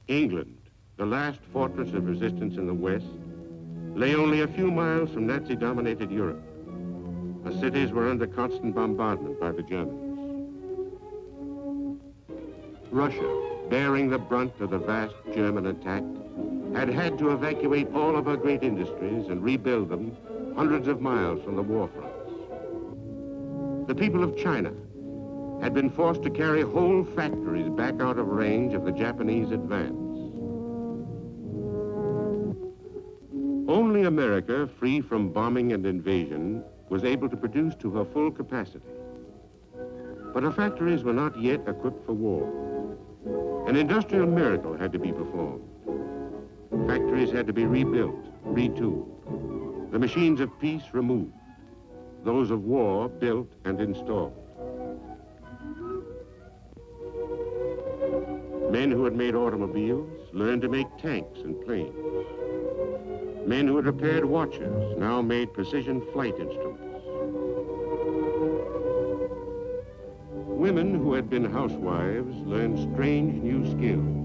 England, the last fortress of resistance in the West, lay only a few miles from Nazi-dominated Europe. The cities were under constant bombardment by the Germans. Russia, bearing the brunt of the vast German attack, had had to evacuate all of her great industries and rebuild them hundreds of miles from the war fronts. The people of China had been forced to carry whole factories back out of range of the Japanese advance. Only America, free from bombing and invasion, was able to produce to her full capacity. But her factories were not yet equipped for war. An industrial miracle had to be performed. Factories had to be rebuilt, retooled. The machines of peace removed. Those of war built and installed. Men who had made automobiles learned to make tanks and planes. Men who had repaired watches now made precision flight instruments. Women who had been housewives learned strange new skills.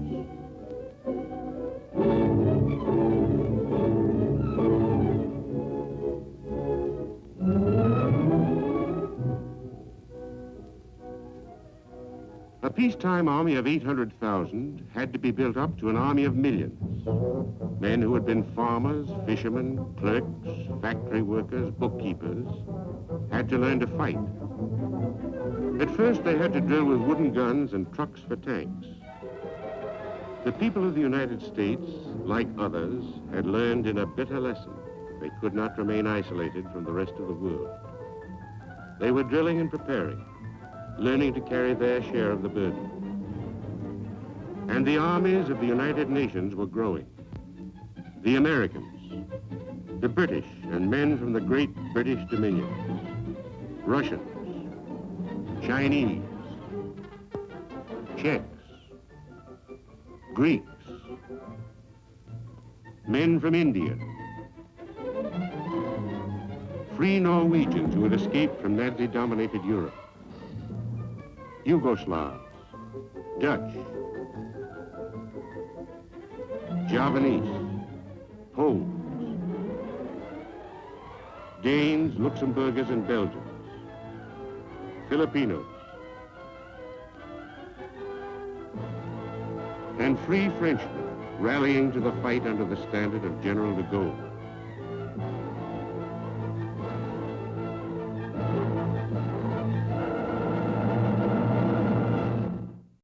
A peacetime army of 800,000 had to be built up to an army of millions. Men who had been farmers, fishermen, clerks, factory workers, bookkeepers, had to learn to fight. At first, they had to drill with wooden guns and trucks for tanks. The people of the United States, like others, had learned in a bitter lesson that they could not remain isolated from the rest of the world. They were drilling and preparing, learning to carry their share of the burden. And the armies of the United Nations were growing. The Americans, the British and men from the great British dominions, Russians, Chinese, Czechs, Greeks, men from India, free Norwegians who had escaped from Nazi-dominated Europe, Yugoslavs, Dutch, Javanese, Poles, Danes, Luxembourgers, and Belgians, Filipinos, and free Frenchmen rallying to the fight under the standard of General de Gaulle.